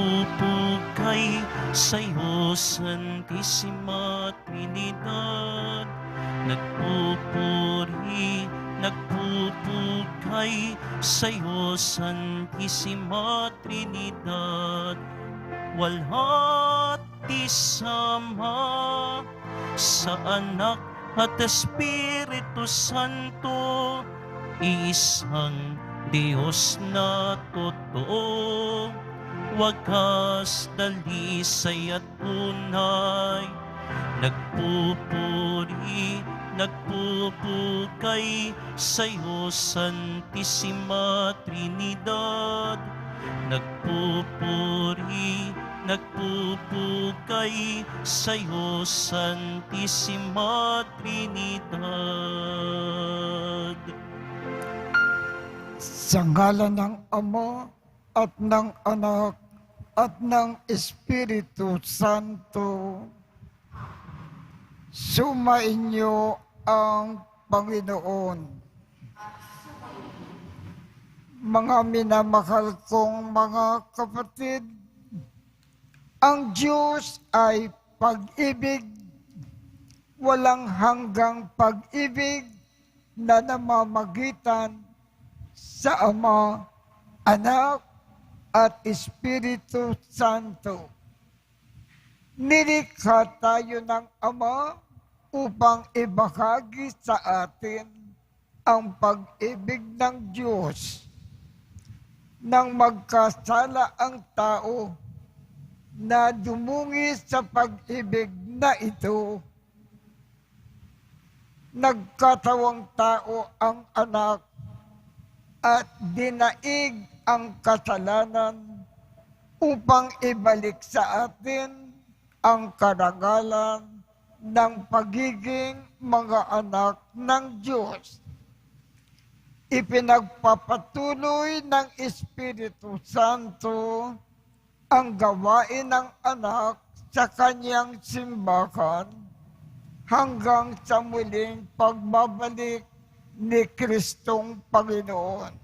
Nagpupugay sa'yo, Santissima Trinidad. Nagpupuri, nagpupugay sa'yo, Santissima Trinidad. Walhati Sama sa Anak at Espiritu Santo, iisang Diyos na totoo, wagas, dalisay at tunay. Nagpupuri, nagpupugay sa'yo, Santissima Trinidad. Nagpupuri, nagpupugay sa'yo, Santissima Trinidad. Sa ngalan ng Ama at ng Anak at ng Espiritu Santo, sumainyo ang Panginoon. Mga minamahal kong mga kapatid, ang Diyos ay pag-ibig, walang hanggang pag-ibig na namamagitan sa Ama, Anak, at Espiritu Santo. Nilikha tayo ng Ama upang ibahagi sa atin ang pag-ibig ng Diyos. Nang magkasala ang tao na dumungi sa pag-ibig na ito, nagkatawang tao ang anak at dinaig ang kasalanan upang ibalik sa atin ang karangalan ng pagiging mga anak ng Diyos. Ipinagpapatuloy ng Espiritu Santo ang gawain ng anak sa kanyang simbahan hanggang sa muling pagbabalik ni Kristong Panginoon.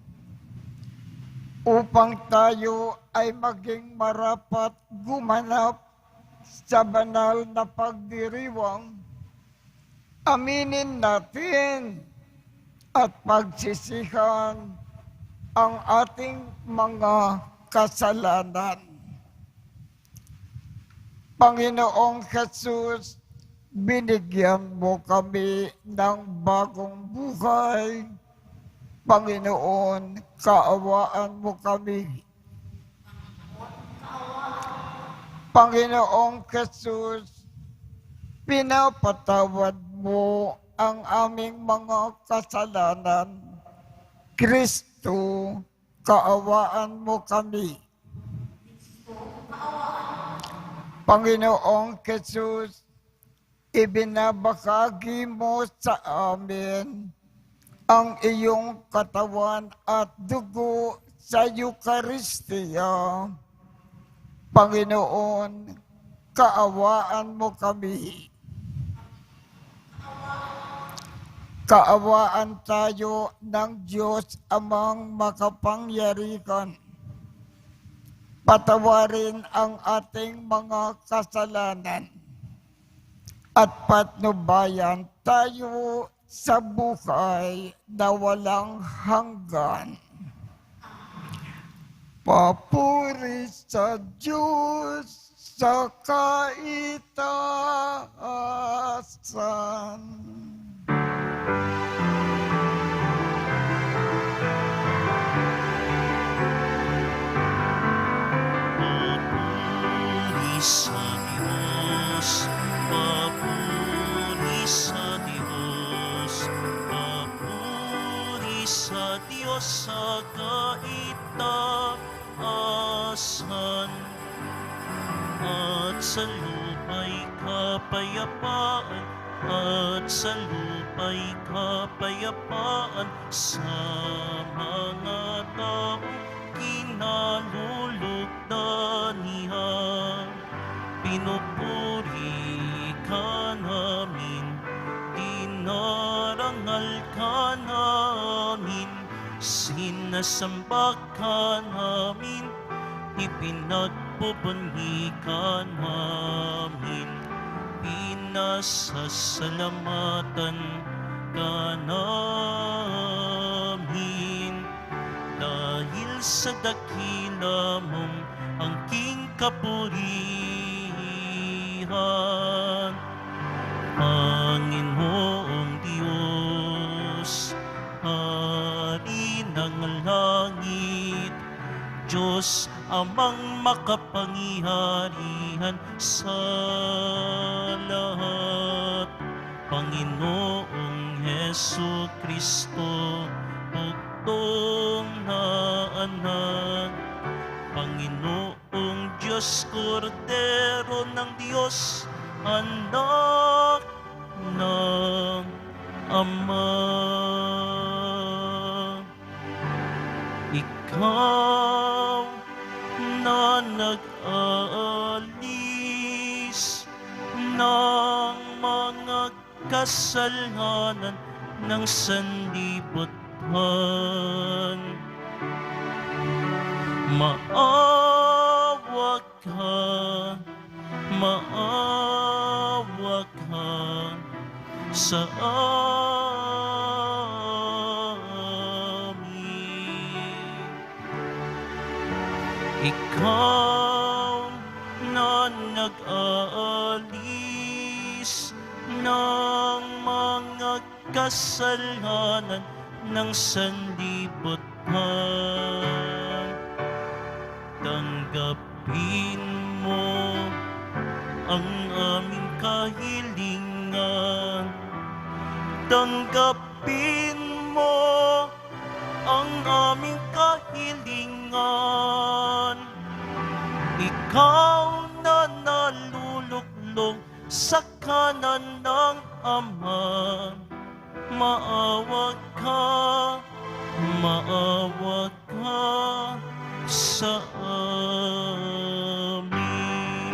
Upang tayo ay maging marapat gumanap sa banal na pagdiriwang, aminin natin at pagsisihan ang ating mga kasalanan. Panginoong Jesus, binigyan mo kami ng bagong buhay. Panginoon, kaawaan mo kami. Panginoong Jesus, pinapatawad mo ang aming mga kasalanan. Kristo, kaawaan mo kami. Panginoong Jesus, ibinabahagi mo sa amin ang iyong katawan at dugo sa Eucharistia. Panginoon, kaawaan mo kami. Kaawaan tayo ng Diyos Amang makapangyarihan. Patawarin ang ating mga kasalanan at patnubayan tayo sa buhay na walang hanggan. Papuri sa Diyos sa kaitaasan. Papuri sa Diyos, papuri sa Diyos, papuri sa Diyos sa kaitaasan, at sa lupa'y kapayapaan, at sa lupa'y kapayapaan sa mga taong kinalulugdanihan. Pinupuri ka namin, dinarangal ka namin, sinasamba ka namin, ipinag pinagpupuni ka namin, pinasasalamatan ka namin, dahil sa dakila mong angking kapurihan. Panginoong Diyos, Hari ng langit, Diyos amang makapangyarihan sa lahat, Panginoong Hesu Kristo, bugtong na anak, Panginoong Diyos, Kordero ng Diyos, anak ng Ama. Ikaw na nag-aalis ng mga kasalanan ng sanlibutan, maawa ka sa amin. Ikaw na nag-aalis ng mga kasalanan ng sanlibutan, tanggapin mo ang aming kahilingan, tanggapin mo ang aming kahilingan. Ikaw na naluluklong sa kanan ng Ama, maawa ka sa amin,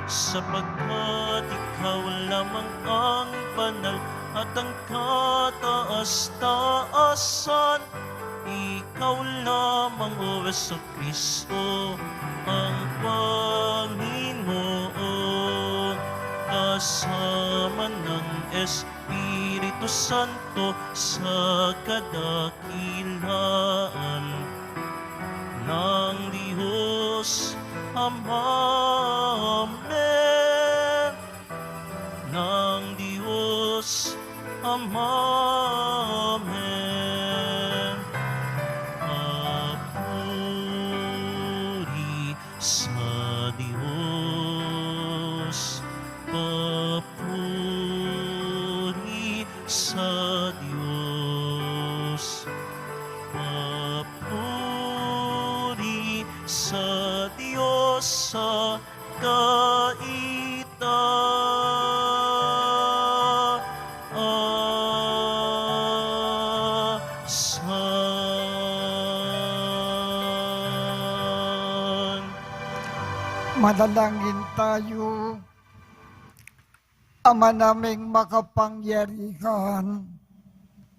sapagkat ikaw lamang ang banal at ang kataas-taasan. Ikaw lamang, O Hesu Kristo, ang Panginoon, kasama ng Espiritu Santo sa kadakilaan ng Diyos Ama. Amen. Ng Diyos Ama. Amen. Papuri sa Diyos. Papuri sa Diyos. Papuri sa Diyos sa kaitaasan. Manalangin tayo. Ama naming makapangyarihan,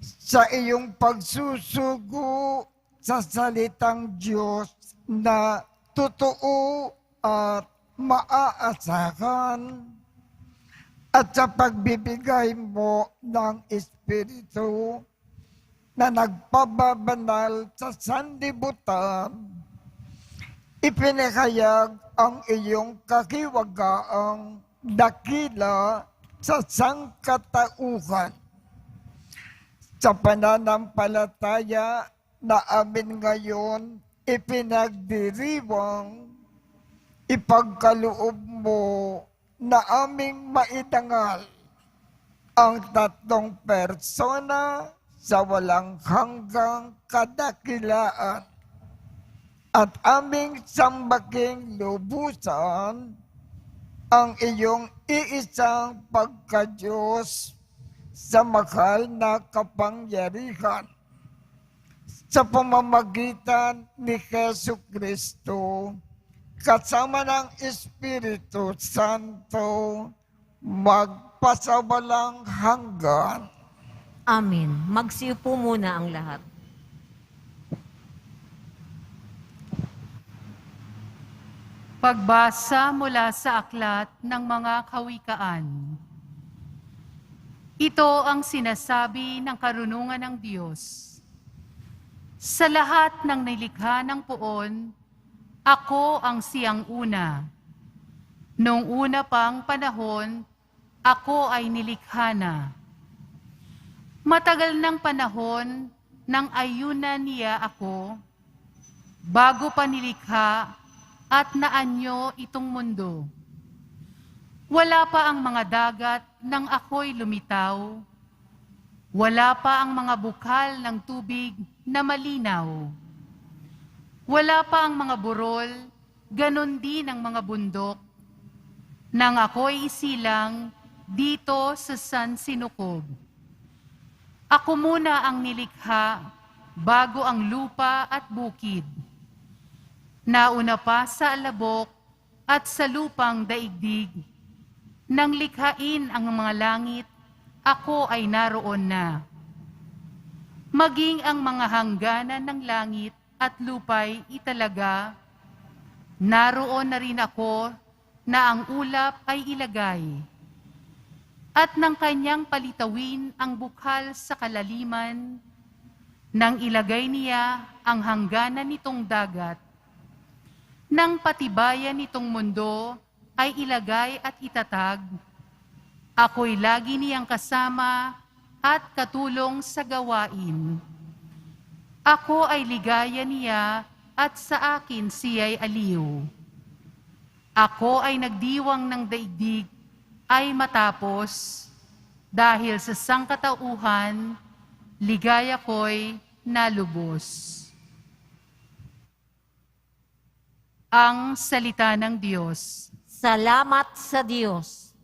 sa iyong pagsusugo sa salitang Diyos na totoo at maaasahan, at sa pagbibigay mo ng Espiritu na nagpababanal sa sanlibutan, ipinahayag ang iyong kahiwagaang dakila sa sangkatauhan. Sa pananampalataya na amin ngayon ipinagdiriwang, ipagkaloob mo na aming maidangal ang tatlong persona sa walang hanggang kadakilaan, at aming sambaking lubusan ang iyong iisang pagka-Diyos sa mahal na kapangyarihan, sa pamamagitan ni Hesu Kristo, kasama ng Espiritu Santo, magpasawalang hanggan. Amen. Magsiupo muna ang lahat. Pagbasa mula sa aklat ng mga kawikaan. Ito ang sinasabi ng karunungan ng Diyos. Sa lahat ng nilikha ng poon, ako ang siyang una. Noong una pang panahon, ako ay nilikha na. Matagal ng panahon nang ayunan niya ako, bago pa nilikha at naanyo itong mundo. Wala pa ang mga dagat nang ako'y lumitaw. Wala pa ang mga bukal ng tubig na malinaw. Wala pa ang mga burol, ganon din ang mga bundok. Nang ako'y isilang dito sa San Sinukob. Ako muna ang nilikha bago ang lupa at bukid. Nauna pa sa alabok at sa lupang daigdig. Nang likhain ang mga langit, ako ay naroon na. Maging ang mga hangganan ng langit at lupa'y italaga, naroon na rin ako na ang ulap ay ilagay. At nang kanyang palitawin ang bukal sa kalaliman, nang ilagay niya ang hangganan nitong dagat, nang patibayan nitong mundo ay ilagay at itatag, ako'y lagi niyang kasama at katulong sa gawain. Ako ay ligaya niya at sa akin siya'y aliw. Ako ay nagdiwang ng daigdig ay matapos, dahil sa sangkatauhan, ligaya ko'y nalubos. Ang salita ng Diyos. Salamat sa Diyos.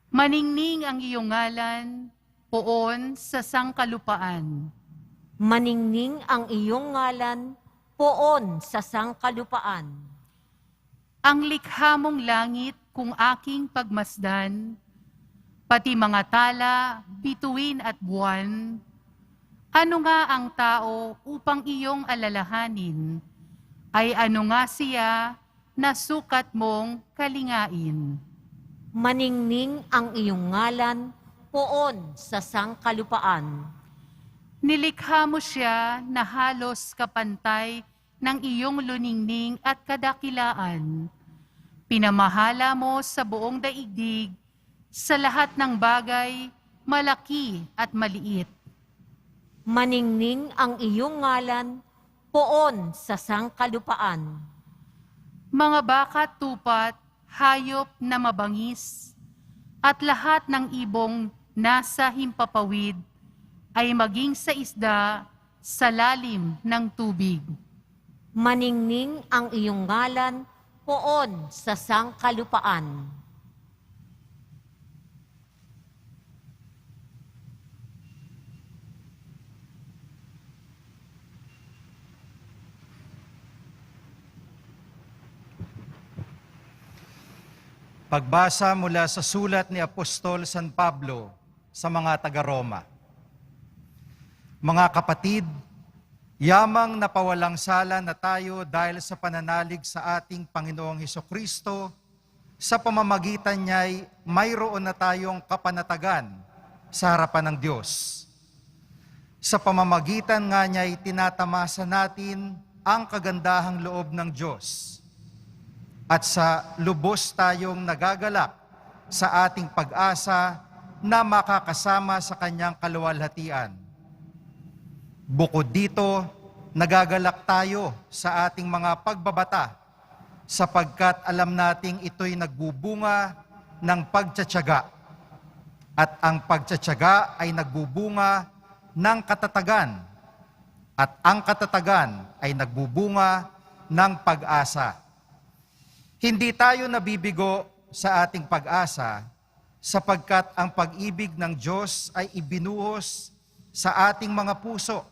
Maningning ang iyong ngalan, poon sa sangkalupaan. Maningning ang iyong ngalan, poon sa sangkalupaan. Ang likha mong langit kung aking pagmasdan, pati mga tala, bituin at buwan, ano nga ang tao upang iyong alalahanin, ay ano nga siya na sukat mong kalingain. Maningning ang iyong ngalan, poon sa sangkalupaan. Nilikha mo siya na halos kapantay ng iyong luningning at kadakilaan. Pinamahala mo sa buong daigdig, sa lahat ng bagay, malaki at maliit. Maningning ang iyong ngalan, poon sa sangkalupaan. Mga baka tupat, hayop na mabangis, at lahat ng ibong nasa himpapawid, ay maging sa isda sa lalim ng tubig. Maningning ang iyong ngalan, poon sa sangkalupaan. Pagbasa mula sa sulat ni Apostol San Pablo sa mga taga-Roma. Mga kapatid, yamang napawalang sala na tayo dahil sa pananalig sa ating Panginoong Hesukristo, sa pamamagitan niya'y mayroon na tayong kapanatagan sa harapan ng Diyos. Sa pamamagitan nga niya'y tinatamasa natin ang kagandahang loob ng Diyos. At sa lubos tayong nagagalak sa ating pag-asa na makakasama sa kanyang kaluwalhatian. Bukod dito, nagagalak tayo sa ating mga pagbabata sapagkat alam nating ito'y nagbubunga ng pagtsatsaga. At ang pagtsatsaga ay nagbubunga ng katatagan. At ang katatagan ay nagbubunga ng pag-asa. Hindi tayo nabibigo sa ating pag-asa sapagkat ang pag-ibig ng Diyos ay ibinuhos sa ating mga puso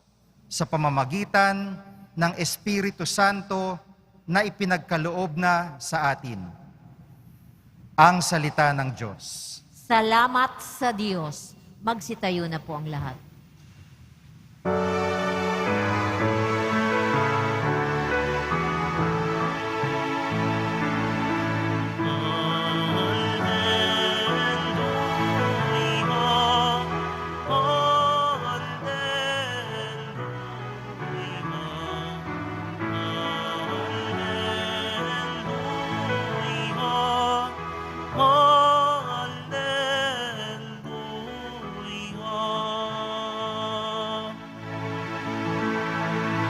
sa pamamagitan ng Espiritu Santo na ipinagkaloob na sa atin. Ang salita ng Diyos. Salamat sa Diyos. Magsitayo na po ang lahat.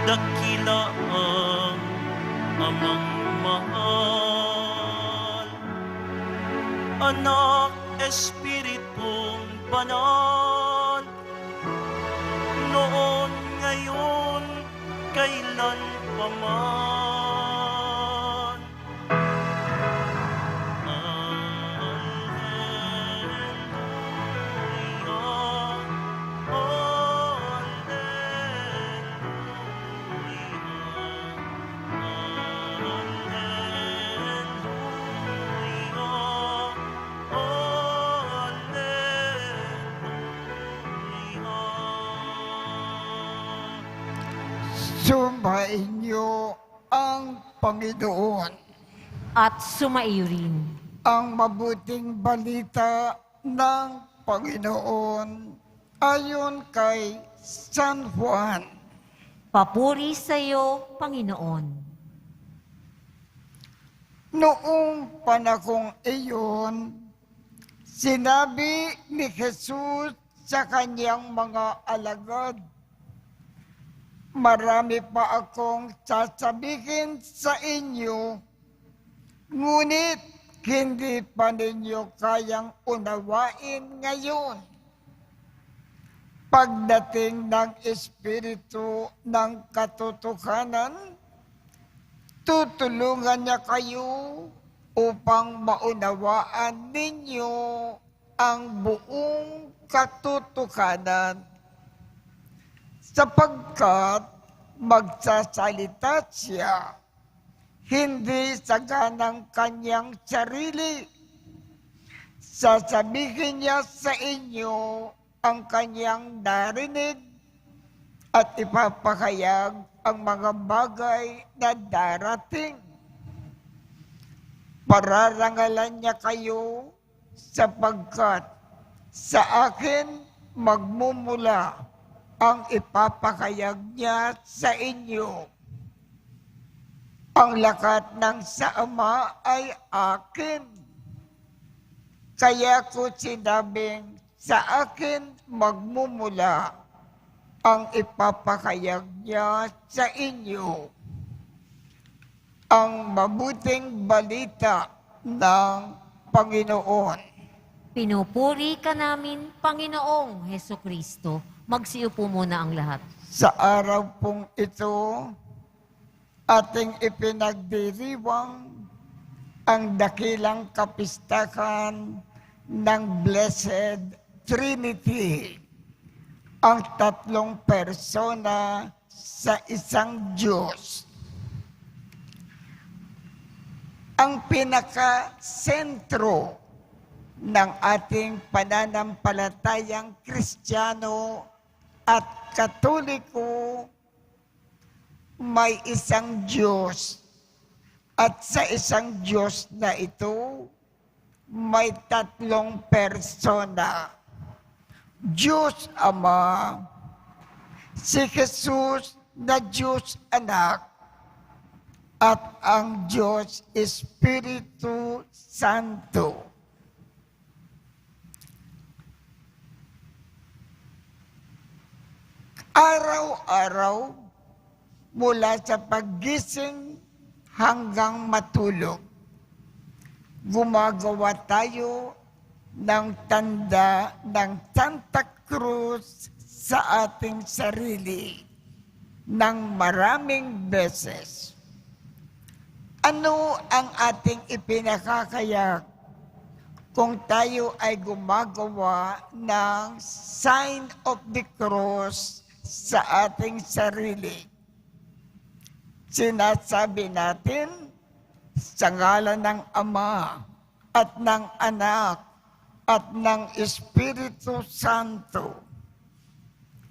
dakila ang amang mahal. Anak, Espiritong Banal, noon, ngayon, kailan paman. Sumainyo ang Panginoon. At sumaiyo rin. Ang mabuting balita ng Panginoon ayon kay San Juan. Papuri sa iyo, Panginoon. Noong panahong iyon, sinabi ni Jesus sa kanyang mga alagad, "Marami pa akong sasabihin sa inyo, ngunit hindi pa ninyo kayang unawain ngayon. Pagdating ng Espiritu ng katotohanan, tutulungan niya kayo upang maunawaan ninyo ang buong katotohanan. Sapagkat magsasalita siya, hindi sa ganang kanyang sarili. Sasabihin niya sa inyo ang kanyang narinig at ipapahayag ang mga bagay na darating. Pararangalan niya kayo sapagkat sa akin magmumula ang ipapahayag niya sa inyo. Ang lakat ng sa Ama ay akin. Kaya ko sinabing sa akin magmumula ang ipapahayag niya sa inyo. Ang mabuting balita ng Panginoon. Pinupuri ka namin, Panginoong Hesukristo. Magsiupo muna ang lahat. Sa araw pong ito, ating ipinagdiriwang ang dakilang kapistahan ng Blessed Trinity, ang tatlong persona sa isang Diyos. Ang pinaka-sentro ng ating pananampalatayang Kristiyano at Katoliko, may isang Diyos. At sa isang Diyos na ito, may tatlong persona. Diyos Ama, si Jesus na Diyos Anak, at ang Diyos Espiritu Santo. Araw-araw, mula sa paggising hanggang matulog, gumagawa tayo ng tanda ng Santa Cruz sa ating sarili ng maraming beses. Ano ang ating ipinakakayak kung tayo ay gumagawa ng sign of the cross sa ating sarili? Sinasabi natin sa ngalan ng Ama at ng Anak at ng Espiritu Santo.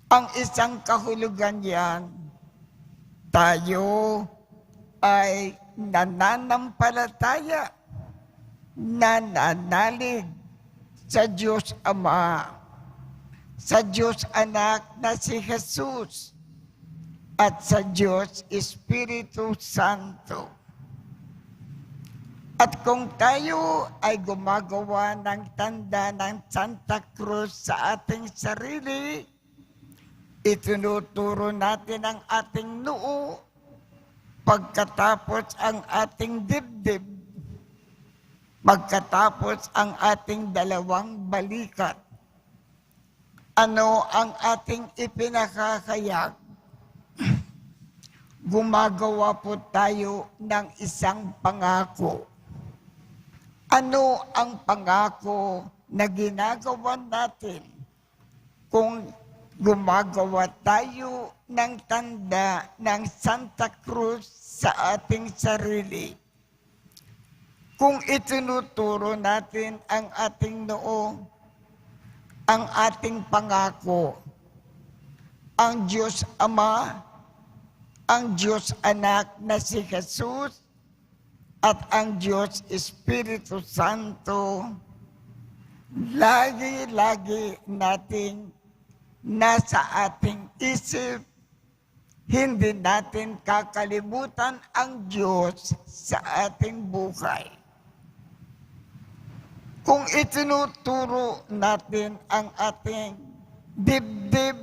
Ang isang kahulugan yan, tayo ay nananampalataya, nananalig sa Diyos Ama, sa Diyos Anak na si Jesus, at sa Diyos Espiritu Santo. At kung tayo ay gumagawa ng tanda ng Santa Cruz sa ating sarili, Itinuturo natin ang ating noo, pagkatapos ang ating dibdib, pagkatapos ang ating dalawang balikat. Ano ang ating ipinakakayag? Gumagawa po tayo ng isang pangako. Ano ang pangako na ginagawa natin kung gumagawa tayo ng tanda ng Santa Cruz sa ating sarili? Kung itinuturo natin ang ating noo, ang ating pangako, ang Diyos Ama, ang Diyos Anak na si Jesus, at ang Diyos Espiritu Santo, lagi-lagi nating nasa ating isip, hindi natin kakalimutan ang Diyos sa ating buhay. Kung itinuturo natin ang ating dibdib,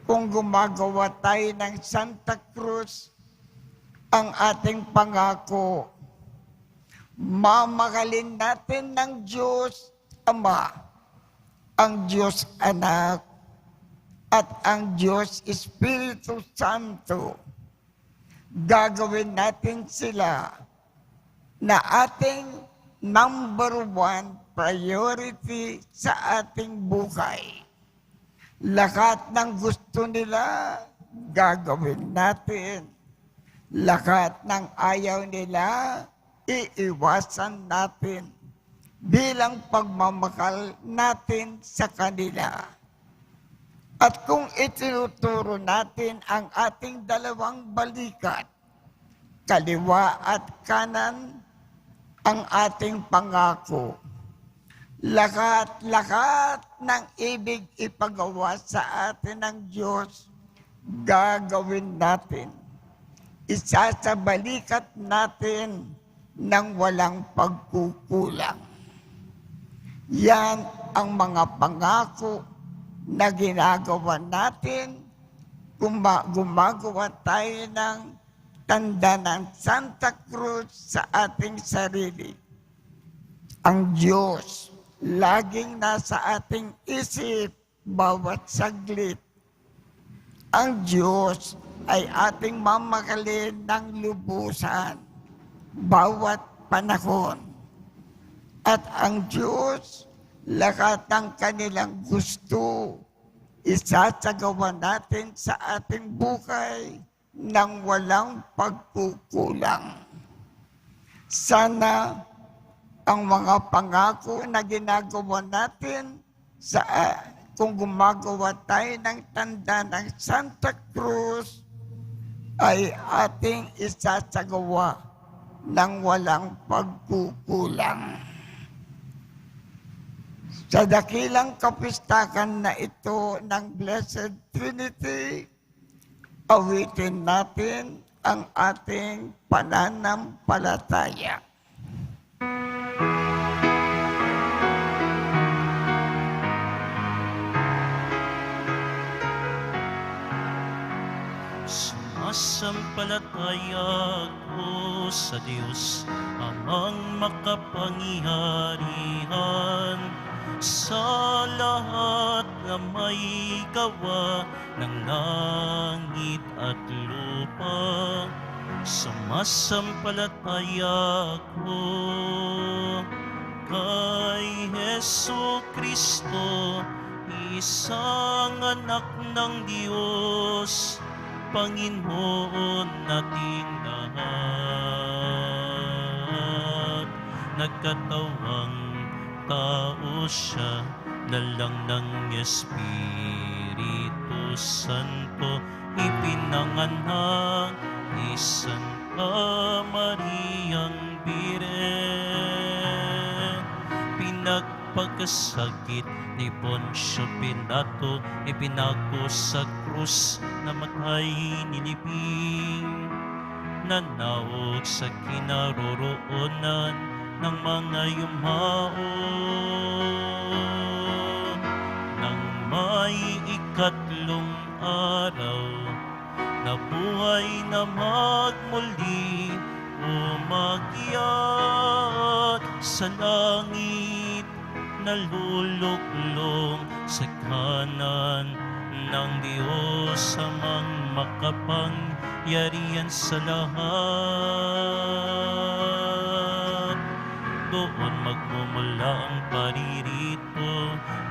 kung gumagawa tayo ng Santa Cruz, ang ating pangako, mamahalin natin ng Diyos Ama, ang Diyos Anak, at ang Diyos Espiritu Santo. Gagawin natin sila na ating number one priority sa ating buhay. Lahat ng gusto nila, gagawin natin. Lahat ng ayaw nila, iiwasan natin bilang pagmamahal natin sa kanila. At kung itinuturo natin ang ating dalawang balikat, kaliwa at kanan, ang ating pangako, lahat ng ibig ipagawa sa atin ng Diyos, gagawin natin. Isasabalikat natin ng walang pagkukulang. Yan ang mga pangako na ginagawa natin kung gumagawa tayo ng tanda ng Santa Cruz sa ating sarili. Ang Diyos laging nasa ating isip bawat saglit. Ang Diyos ay ating mamahalin ng lubusan bawat panahon. At ang Diyos, lahat ng kanilang gusto, isasagawa natin sa ating buhay ng walang pagkukulang. Sana ang mga pangako na ginagawa natin kung gumagawa tayo ng tanda ng Santa Cruz ay ating isasagawa ng walang pagkukulang. Sa dakilang kapistahan na ito ng Blessed Trinity, awitin natin ang ating pananampalataya. Sumasampalataya ko sa Diyos, Amang makapangyarihan, sa lahat na may gawa ng langit at lupa. Sumasampalataya ko kay Hesu Kristo, isang anak ng Diyos, Panginoon nating lahat. Nagkatawang tao siya, dalang ng Espiritu Santo, ipinanganak ni Santa Mariang Birhen. Pinagpagkasakit ni Poncio Pilato, ipinako sa krus, namatay nilibing, nanaog sa kinaroroonan ng mga yumao. Nang may ikatlong araw na buhay na magmuli, umakyat sa langit, naluluklong sa kanan ng Diyos amang makapangyarihan sa lahat. Doon magmumula ang paririto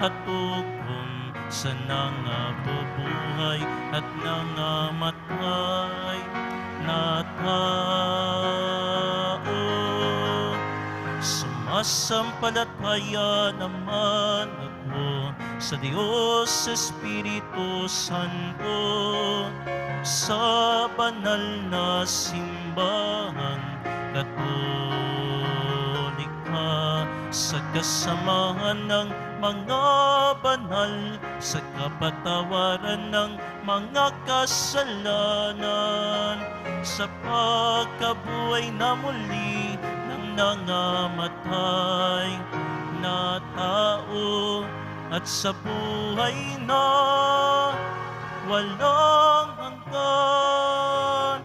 at tugon sa nangabubuhay at nangamatay na tao. Sumasampalataya naman ako sa Diyos Espiritu Santo, sa banal na simbahan Katolika, sa kasamahan ng mga banal, sa kapatawaran ng mga kasalanan, sa pagkabuhay na muli ng nangamatay na tao, at sa buhay na walang hanggan.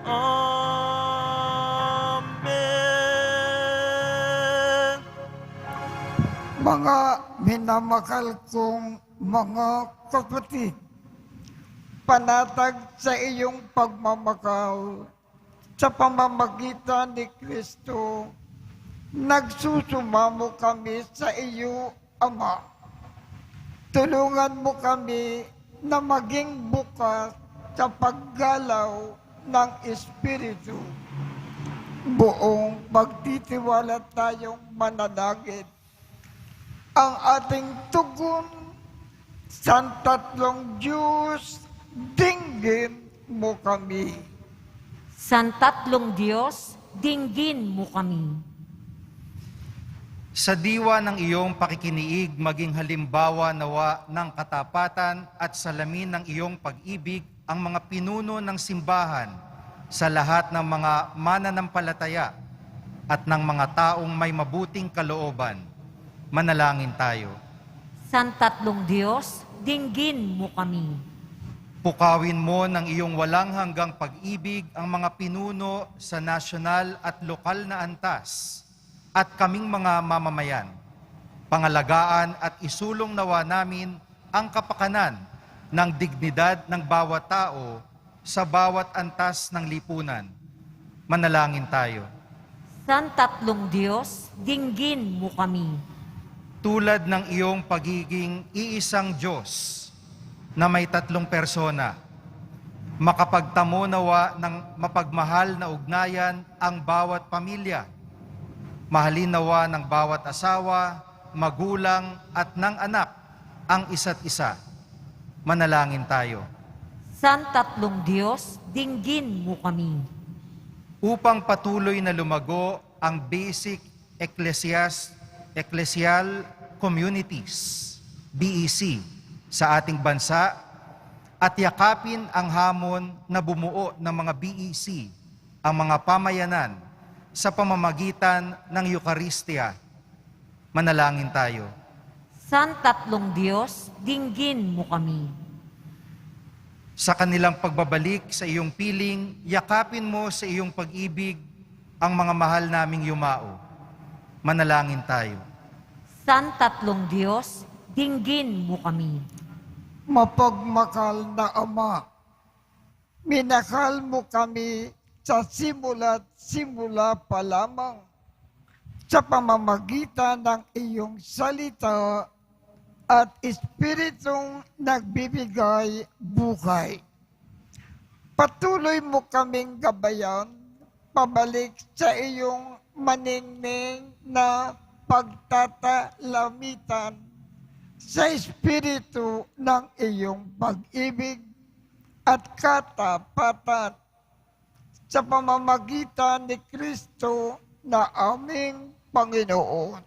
Amen. Mga minamahal kong mga kapatid, panatag sa iyong pagmamahal sa pamamagitan ni Kristo, nagsusumamo kami sa iyo, Ama. Tulungan mo kami na maging bukas sa paggalaw ng Espiritu. Buong pagtitiwala tayong manalangin. Ang ating tugon, Santatlong Diyos, dinggin mo kami. Santatlong Diyos, dinggin mo kami. Sa diwa ng iyong pakikiniig, maging halimbawa nawa ng katapatan at salamin ng iyong pag-ibig ang mga pinuno ng simbahan sa lahat ng mga mananampalataya at ng mga taong may mabuting kalooban. Manalangin tayo. Santatlong Diyos, dinggin mo kami. Pukawin mo ng iyong walang hanggang pag-ibig ang mga pinuno sa nasyonal at lokal na antas at kaming mga mamamayan. Pangalagaan at isulong nawa namin ang kapakanan ng dignidad ng bawat tao sa bawat antas ng lipunan. Manalangin tayo. Santatlong Diyos, dinggin mo kami. Tulad ng iyong pagiging iisang Diyos na may tatlong persona, makapagtamo nawa ng mapagmahal na ugnayan ang bawat pamilya. Mahalin nawa ng bawat asawa, magulang at ng anak ang isa't isa. Manalangin tayo. Santatlong Diyos, dinggin mo kami. Upang patuloy na lumago ang basic ecclesial communities, BEC, sa ating bansa at yakapin ang hamon na bumuo ng mga BEC, ang mga pamayanan, sa pamamagitan ng Eucharistia. Manalangin tayo. Santatlong Diyos, dinggin mo kami. Sa kanilang pagbabalik sa iyong piling, yakapin mo sa iyong pag-ibig ang mga mahal naming yumao. Manalangin tayo. Santatlong Diyos, dinggin mo kami. Mapagmahal na Ama, minahal mo kami sa simula pa lamang sa pamamagitan ng iyong salita at Espiritong nagbibigay buhay. Patuloy mo kaming gabayan pabalik sa iyong maningning na pagtatalamitan sa Espiritu ng iyong pag-ibig at katapatan sa pamamagitan ni Kristo na aming Panginoon.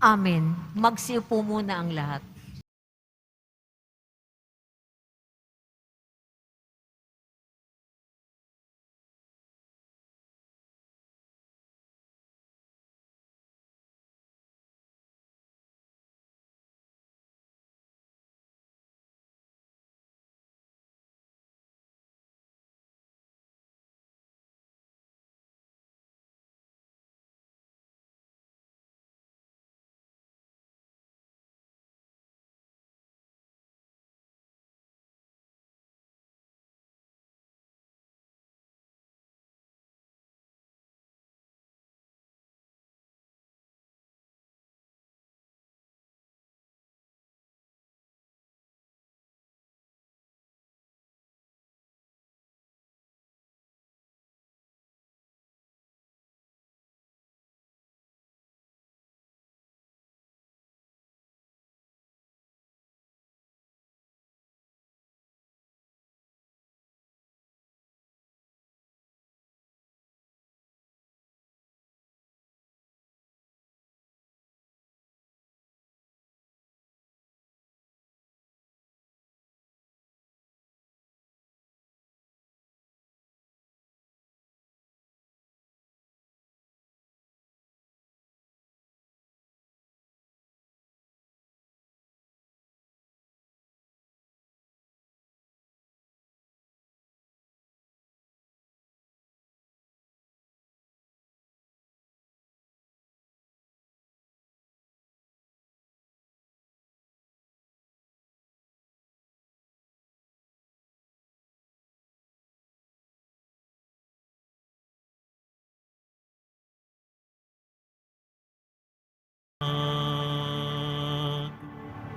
Amen. Magsiupo muna ang lahat.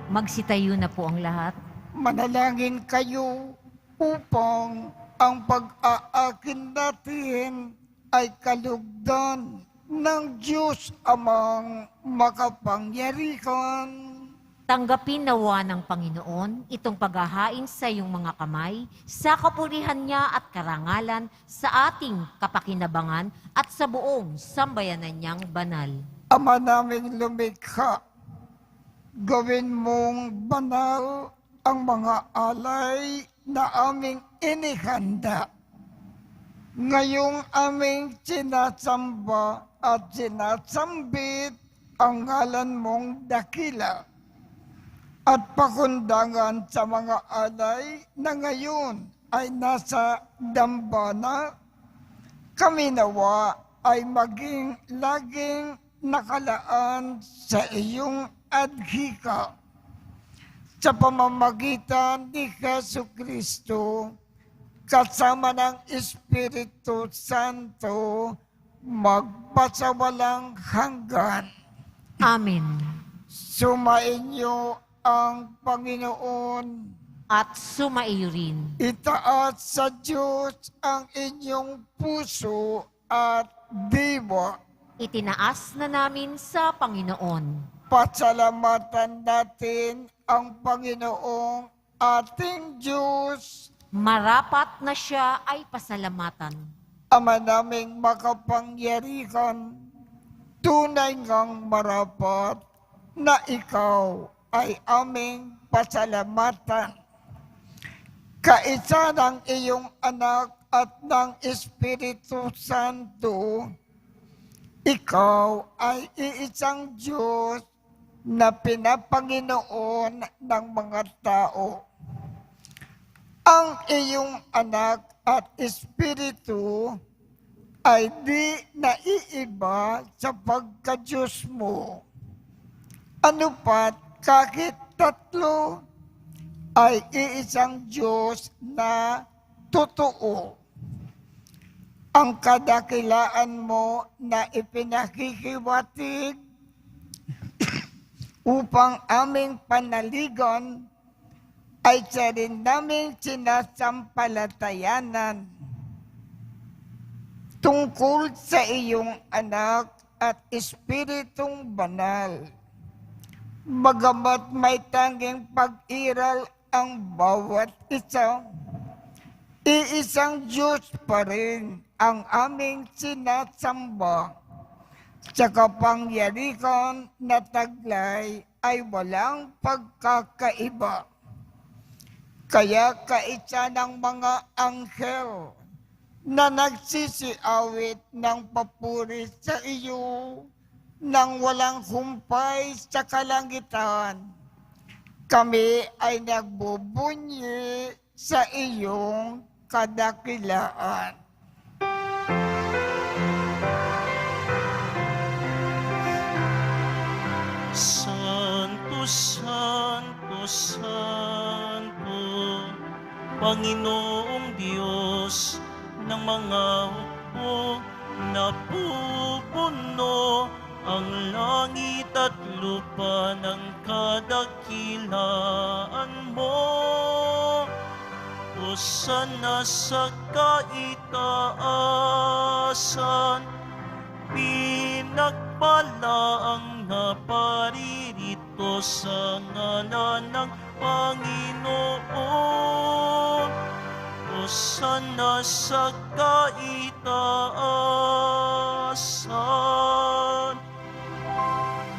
Magsitayo na po ang lahat. Manalangin kayo upang ang pag-aakin natin ay kalugdan ng Diyos Amang makapangyarihan. Tanggapin nawa ng Panginoon itong paghahain sa iyong mga kamay sa kapurihan niya at karangalan sa ating kapakinabangan at sa buong sambayanan niyang banal. Ama naming lumikha, gawin mong banal ang mga alay na aming inihanda. Ngayong aming sinasamba at sinasambit ang ngalan mong dakila at pakundangan sa mga alay na ngayon ay nasa dambana, kami nawa ay maging laging nakalaan sa iyong adhika. Sa pamamagitan ni Jesucristo, kasama ng Espiritu Santo, magpasawalang hanggan. Amen. Sumainyo ang Panginoon. At sumaiyo rin. Itaas sa Diyos ang inyong puso at diwa. Itinaas na namin sa Panginoon. Pasalamatan natin ang Panginoong ating Diyos. Marapat na siya ay pasalamatan. Ama naming makapangyarihan, tunay ngang marapat na ikaw ay aming pasalamatan. Kaisa ng iyong anak at ng Espiritu Santo, ikaw ay iisang Diyos na pinapanginoon ng mga tao. Ang iyong anak at Espiritu ay di naiiba sa pagka-Diyos mo. Ano pat kahit tatlo ay iisang Diyos na totoo. Ang kadakilaan mo na ipinakikiwatig upang aming panaligan ay siya rin naming sinasampalatayanan tungkol sa iyong anak at Espiritong Banal. Bagamat may tanging pag-iral ang bawat isa, iisang Diyos pa rin ang aming sinasamba. Sa kapangyarihan na taglay ay walang pagkakaiba. Kaya kaisa ng mga anghel na nagsisiawit ng papuri sa iyo nang walang humpay sa kalangitan, kami ay nagbubunyi sa iyong kadakilaan. Santo, Santo, Santo, Panginoong Diyos ng mga hukbo, napupuno ang langit at lupa ng kadakilaan mo. Hosana sa kaitaasan, pinagpala ang naparirito sa ngalan ng Panginoon. Hosana sa kaitaasan.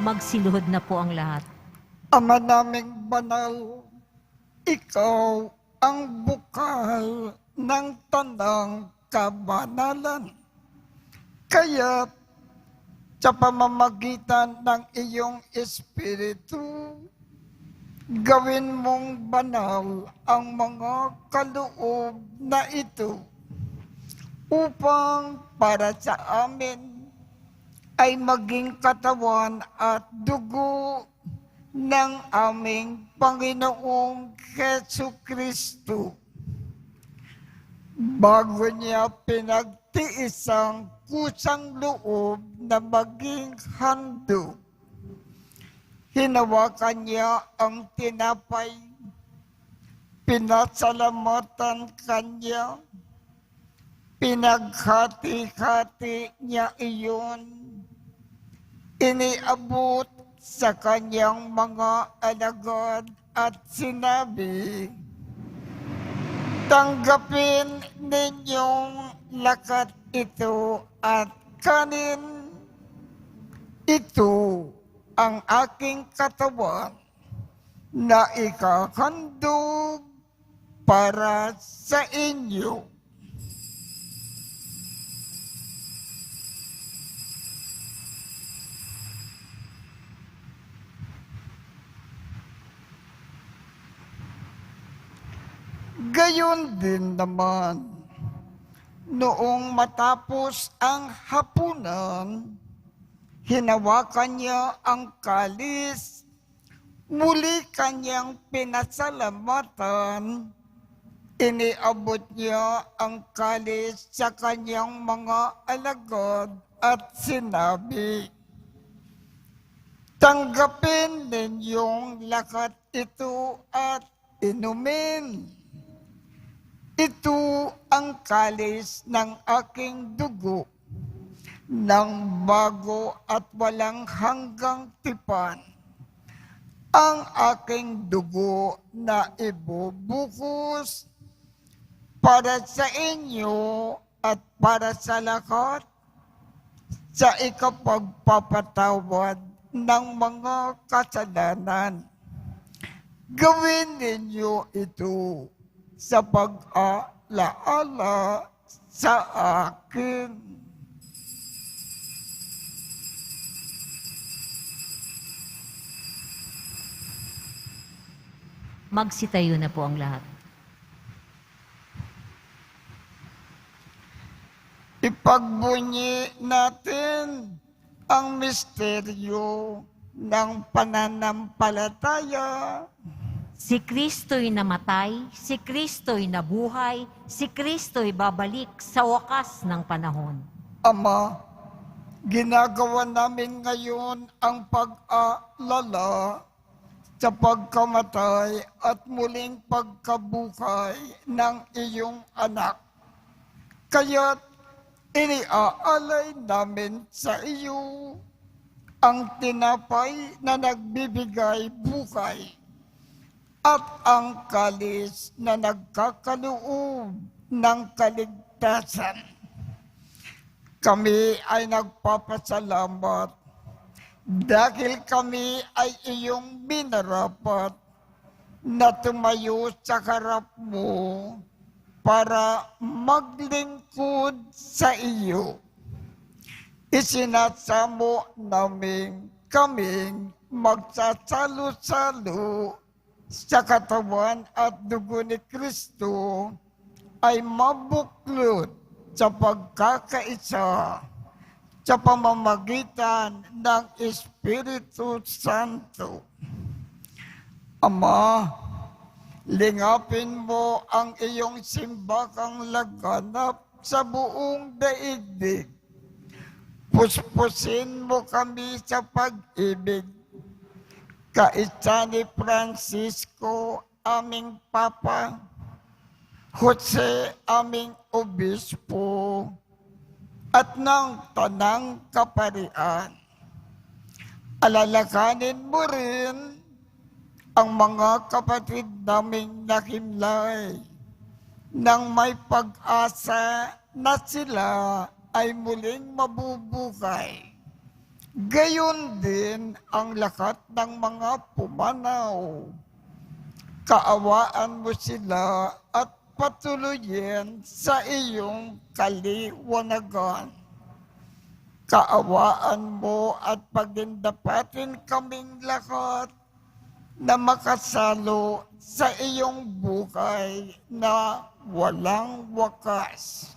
Magsiluhod na po ang lahat. Ama naming banal, ikaw ang bukal ng tanang kabanalan. Kaya sa pamamagitan ng iyong Espiritu, gawin mong banal ang mga kaloob na ito upang para sa amin ay maging katawan at dugo ng aming Panginoong Jesucristo. Bago niya pinagtiis ang kusang loob na maging handog, hinawakan niya ang tinapay, pinasalamatan kanya, pinaghati-hati niya iyon, iniabot sa kanyang mga alagad at sinabi, "Tanggapin ninyong lakat ito at kanin. Ito ang aking katawan na ikahandog para sa inyo." Gayon din naman, noong matapos ang hapunan, hinawakan niya ang kalis, muli kanyang pinasalamatan, iniabot niya ang kalis sa kanyang mga alagad at sinabi, "Tanggapin ninyong lakat ito at inumin. Ito ang kalis ng aking dugo, ng bago at walang hanggang tipan, ang aking dugo na ibubuhos para sa inyo at para sa lahat sa ikapagpapatawad ng mga kasalanan. Gawin ninyo ito sa pag-alaala sa akin." Magsitayo na po ang lahat. Ipagbunyi natin ang misteryo ng pananampalataya. Si Kristo'y namatay, si Kristo'y nabuhay, si Kristo'y babalik sa wakas ng panahon. Ama, ginagawa namin ngayon ang pag-aalala sa pagkamatay at muling pagkabuhay ng iyong anak. Kaya't iniaalay namin sa iyo ang tinapay na nagbibigay buhay at ang kalis na nagkakaloob ng kaligtasan. Kami ay nagpapasalamat dahil kami ay iyong minarapat na tumayo sa harap mo para maglingkod sa iyo. Isinasamo namin kaming magsasalo-salo sa katawan at dugo ni Kristo ay mabuklod sa pagkakaisa sa pamamagitan ng Espiritu Santo. Ama, lingapin mo ang iyong simbakang laganap sa buong daigdig. Puspusin mo kami sa pag-ibig. Kaisa ni Francisco, aming Papa, Jose, aming Obispo, at ng Tanang Kaparian. Alalakanin mo rin ang mga kapatid naming nakimlay nang may pag-asa na sila ay muling mabubuhay. Gayon din ang lahat ng mga pumanaw. Kaawaan mo sila at patuloyin sa iyong kaliwanagan. Kaawaan mo at pagindapatin kaming lahat na makasalo sa iyong buhay na walang wakas.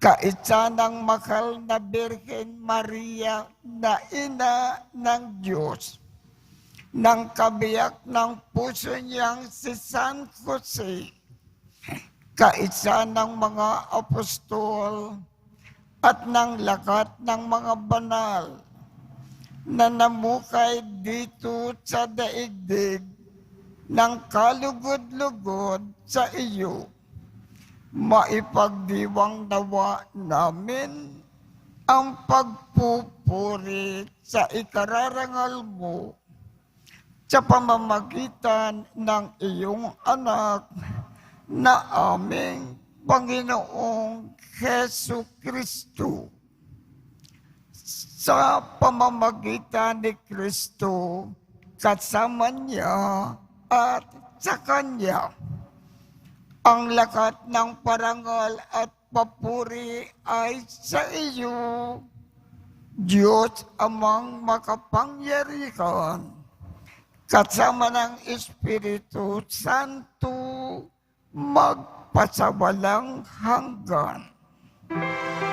Kaisa ng mahal na Birhen Maria na ina ng Diyos, ng kabiyak ng puso niyang si San Jose, kaisa ng mga apostol at ng lahat ng mga banal, na namukay dito sa daigdig ng kalugod-lugod sa iyo. Maipagdiwang nawa namin ang pagpupuri sa ikararangal mo sa pamamagitan ng iyong anak na aming Panginoong Hesu Kristo. Sa pamamagitan ni Kristo, kasama niya at sa Kanya, ang lakat ng parangal at papuri ay sa iyo, Diyos Amang makapangyarihan, kasama ng Espiritu Santo, magpasawalang hanggan. Amen.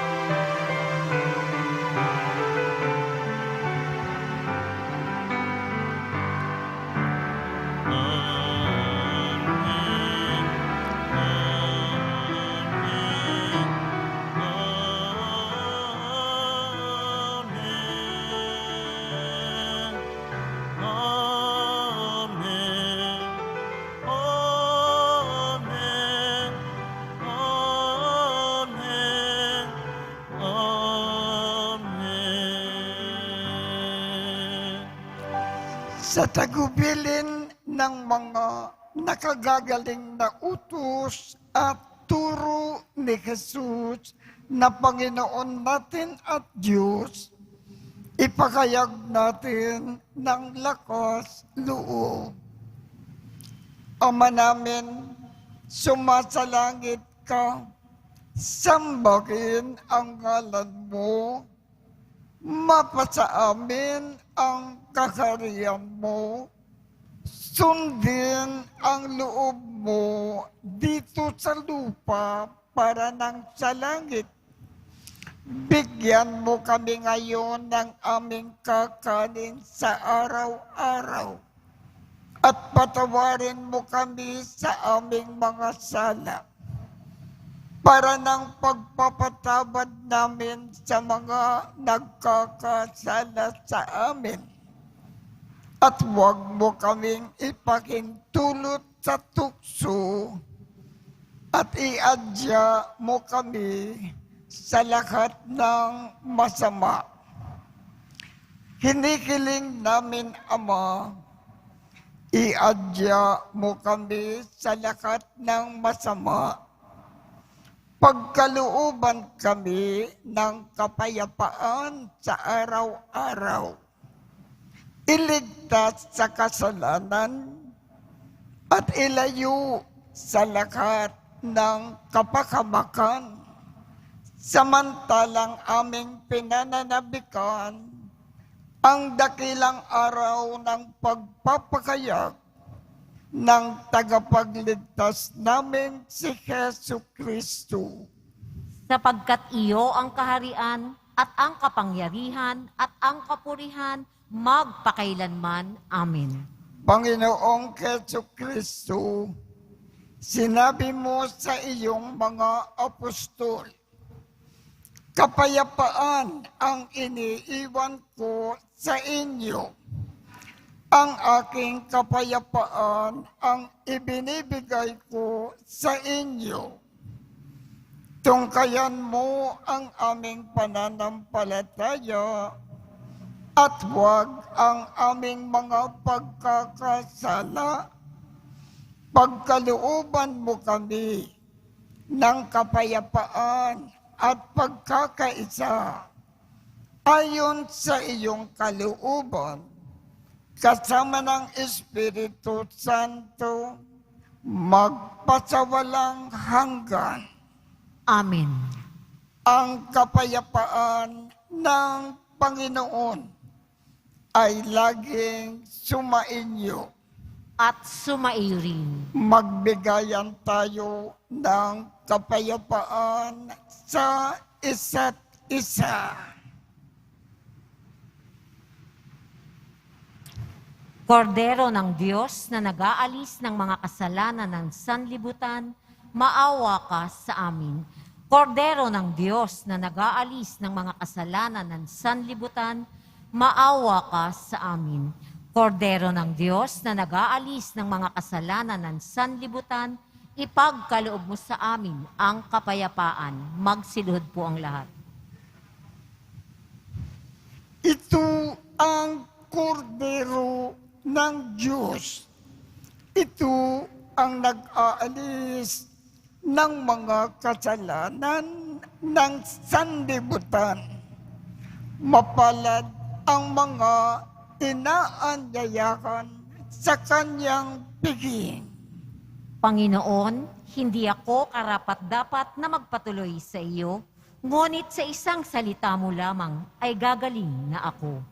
Sa tagubilin ng mga nakagagaling na utos at turo ni Jesus na Panginoon natin at Diyos, ipakayag natin ng lakas loob. Ama namin, sumasalangit ka, sambahin ang ngalan mo, mapasa amin ang kaharian mo, sundin ang loob mo dito sa lupa para nang sa langit. Bigyan mo kami ngayon ng aming kakanin sa araw-araw at patawarin mo kami sa aming mga sala para ng pagpapatabad namin sa mga nagkakasala sa amin. At huwag mo kaming ipakintulot sa tukso at iadya mo kami sa lahat ng masama. Hinihiling namin, Ama, iadya mo kami sa lahat ng masama. Pagkalooban kami ng kapayapaan sa araw-araw. Iligtas sa kasalanan at ilayo sa lahat ng kapakamakan. Samantalang aming pinananabikan ang dakilang araw ng pagpapakayag ng tagapagligtas namin si Hesu Kristo. Sapagkat iyo ang kaharian at ang kapangyarihan at ang kapurihan magpakailanman. Amen. Panginoong Hesu Kristo, sinabi mo sa iyong mga apostol, kapayapaan ang iniiwan ko sa inyo. Ang aking kapayapaan ang ibinibigay ko sa inyo. Tungkayan mo ang aming pananampalataya at huwag ang aming mga pagkakasala. Pagkalooban mo kami ng kapayapaan at pagkakaisa ayon sa iyong kalooban, kasama ng Espiritu Santo, magpasawalang hanggan. Amen. Ang kapayapaan ng Panginoon ay laging sumainyo. At sumaiyo rin. Magbigayan tayo ng kapayapaan sa isa't isa. Kordero ng Diyos na nag-aalis ng mga kasalanan ng sanlibutan, maawa ka sa amin. Kordero ng Diyos na nag-aalis ng mga kasalanan ng sanlibutan, maawa ka sa amin. Kordero ng Diyos na nag-aalis ng mga kasalanan ng sanlibutan, ipagkaloob mo sa amin ang kapayapaan. Magsiluhod po ang lahat. Ito ang kordero ng Diyos. Ito ang nag-aalis ng mga kasalanan ng sanlibutan. Mapalad ang mga inaanyayahan sa kanyang piging. Panginoon, hindi ako karapat-dapat na magpatuloy sa iyo, ngunit sa isang salita mo lamang ay gagaling na ako.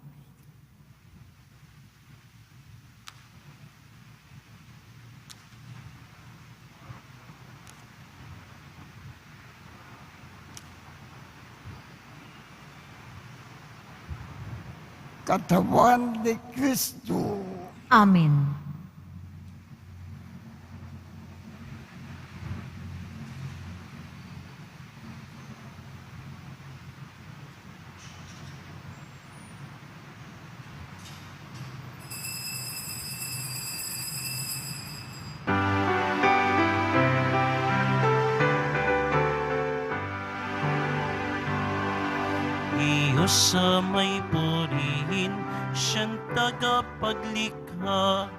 Katawan ni Kristo. Amen. Diyos sa may purihin, siyang tagapaglikha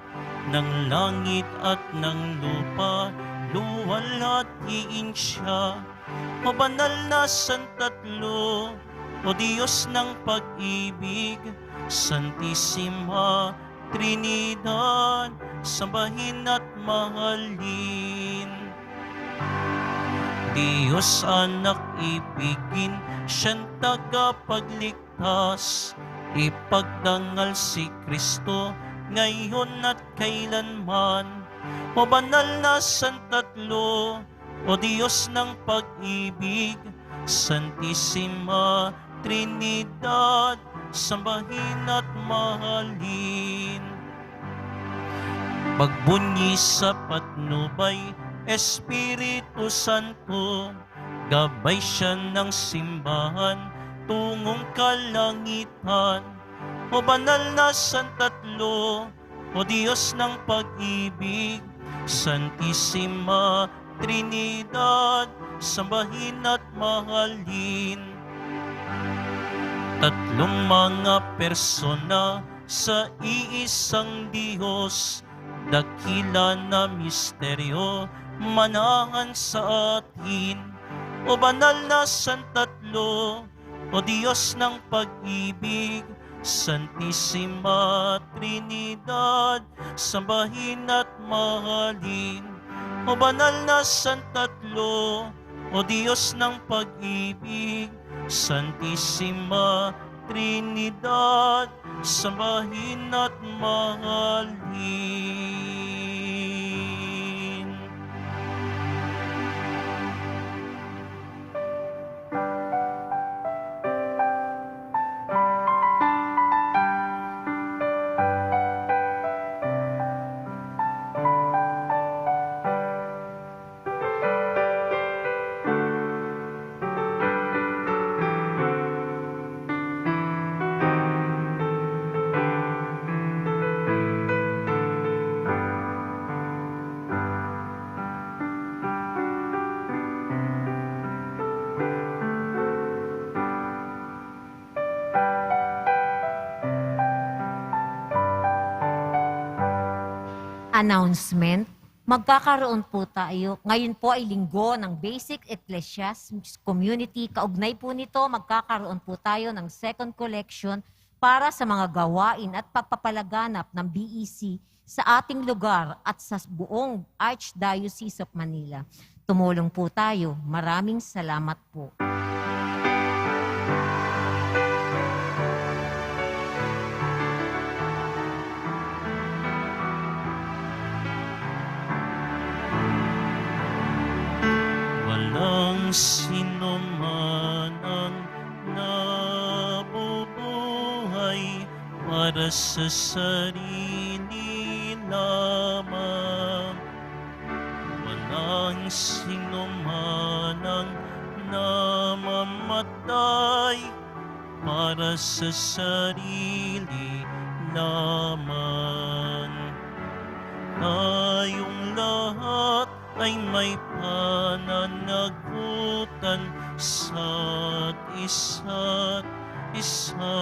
ng langit at ng lupa, luwalhatiin siya. Mabanal na Santatlo, o Diyos ng pag-ibig, Santissima Trinidad, sambahin at mahalin. Diyos anak ibigin, siyang tagapagligtas, ipagdangal si Kristo ngayon at kailanman. O banal na Santatlo, o Diyos ng pag-ibig, Santissima Trinidad, sambahin at mahalin. Pagbunyi sa patnubay, Espiritu Santo, gabay siya ng simbahan, tungong kalangitan. O banal na Santatlo, o Diyos ng pag-ibig, Santissima Trinidad, sambahin at mahalin. Tatlong mga persona sa iisang Diyos, dakila na misteryo, manahan sa atin. O banal na Santatlo, o Diyos ng pag-ibig, Santissima Trinidad, sambahin at mahalin. O banal na Santatlo, o Diyos ng pag-ibig, Santissima Trinidad, sambahin at mahalin. Announcement, magkakaroon po tayo. Ngayon po ay linggo ng Basic Ecclesiastes Community. Kaugnay po nito, magkakaroon po tayo ng second collection para sa mga gawain at pagpapalaganap ng BEC sa ating lugar at sa buong Archdiocese of Manila. Tumulong po tayo. Maraming salamat po. Walang sino man ang nabubuhay para sa sarili lamang. Walang sino man ang namamatay para sa sarili lamang. Tayong lahat ay may pananagutan sa isa't isa.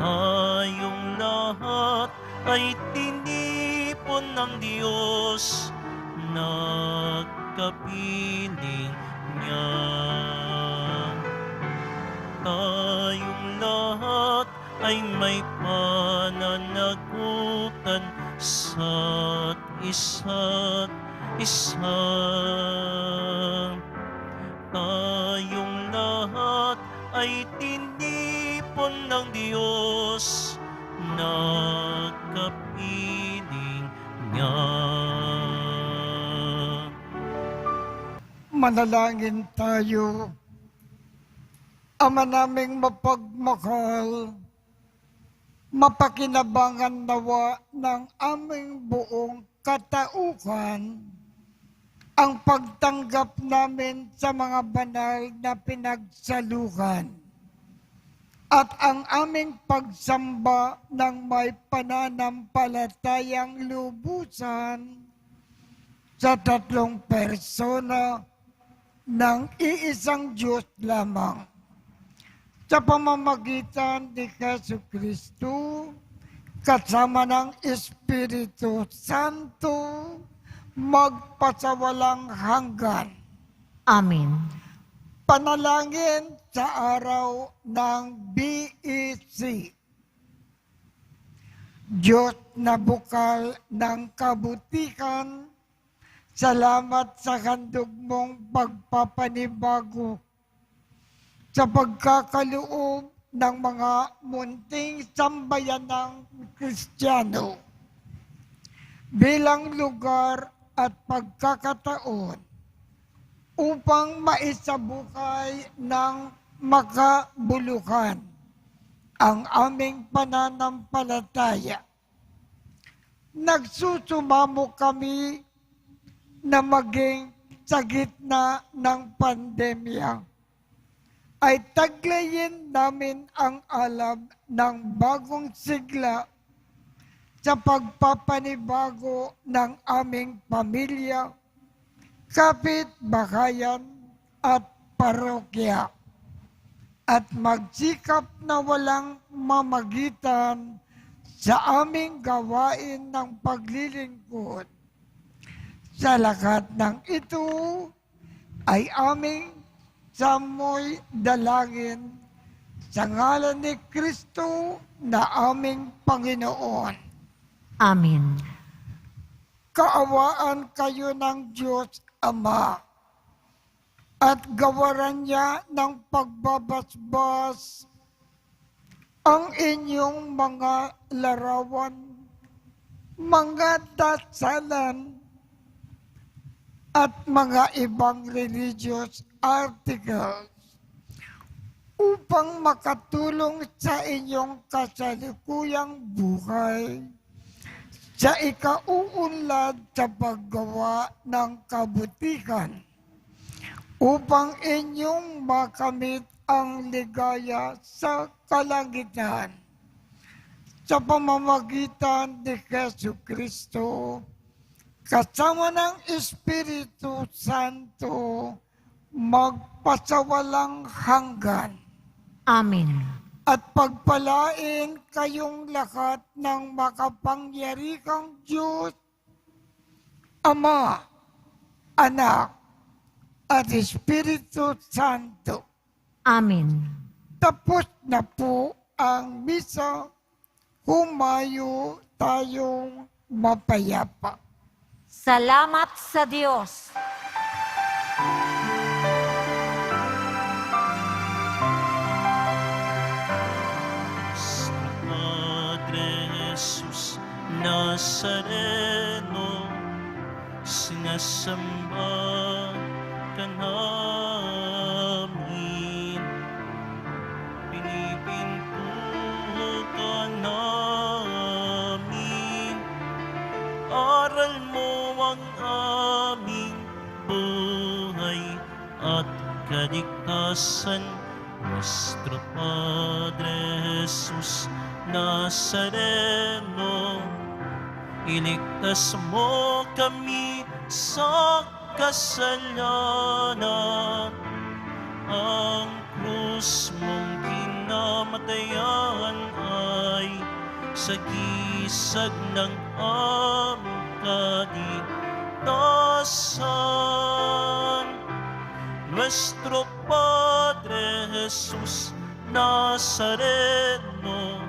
Tayong lahat ay tinipon ng Diyos, nagkapiling niya. Tayong lahat ay may pananagutan sa isa't isa. Tayong lahat ay tinipon ng Diyos, nagkapiling niya. Manalangin tayo. Ama naming mapagmahal, mapakinabangan nawa ng aming buong katauhan ang pagtanggap namin sa mga banal na pinagsaluhan at ang aming pagsamba ng may pananampalatayang lubusan sa tatlong persona ng iisang Diyos lamang. Sa pamamagitan ni Jesucristo, kasama ng Espiritu Santo, magpasawalang hanggan. Amen. Panalangin sa araw ng BEC. Diyos na bukal ng kabutihan, salamat sa handog mong pagpapanibago sa pagkakaloob ng mga munting sambayanang Kristiyano bilang lugar at pagkakataon upang maisabukay ng makabuluhan ang aming pananampalataya. Nagsusumamo kami na maging sa gitna ng pandemya ay taglayin namin ang alam ng bagong sigla sa pagpapanibago ng aming pamilya, kapitbahayan at parokya at magsikap na walang mamagitan sa aming gawain ng paglilingkod. Sa lahat ng ito ay aming samoy dalangin sa ngalan ni Kristo na aming Panginoon. Amen. Kaawaan kayo ng Diyos Ama at gawaran niya ng pagbabasbas ang inyong mga larawan, mga dasalan at mga ibang religious articles upang makatulong sa inyong kasalukuyang buhay sa ikauunlad sa paggawa ng kabutihan upang inyong makamit ang ligaya sa kalangitan sa pamamagitan ni Jesucristo kasama ng Espiritu Santo magpasawalang hanggan. Amen. At pagpalain kayong lahat ng makapangyarihang Diyos, Ama, Anak, at Espiritu Santo. Amen. Tapos na po ang misa, humayo tayong mapayapa. Salamat sa Diyos. Padre Jesus Nazareno, sinasamba ka namin, pinipinto ka namin, aral mo ang aming buhay at kaligtasan, Nuestro Padre Jesus Nazareno, iligtas mo kami sa kasalanan. Ang krus mong kinamatayan ay sagisag ng aming kaligtasan. Nuestro Padre Jesus Nazareno,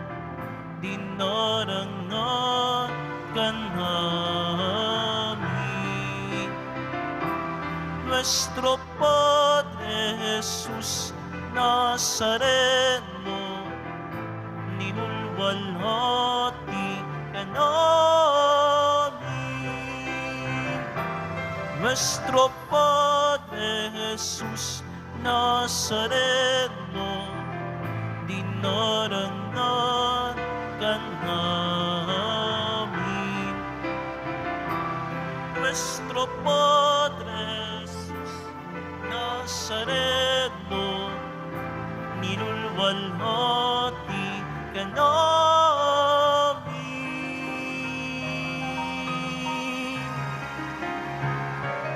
dinarangan ka namin. Nuestro Padre Jesus Nazareno, ninulwalhati ka namin. Nuestro Padre Jesus Nazareno, dinarangan ka namin. Nuestro Padre Jesus Nazareno, ninulwalhati ka namin.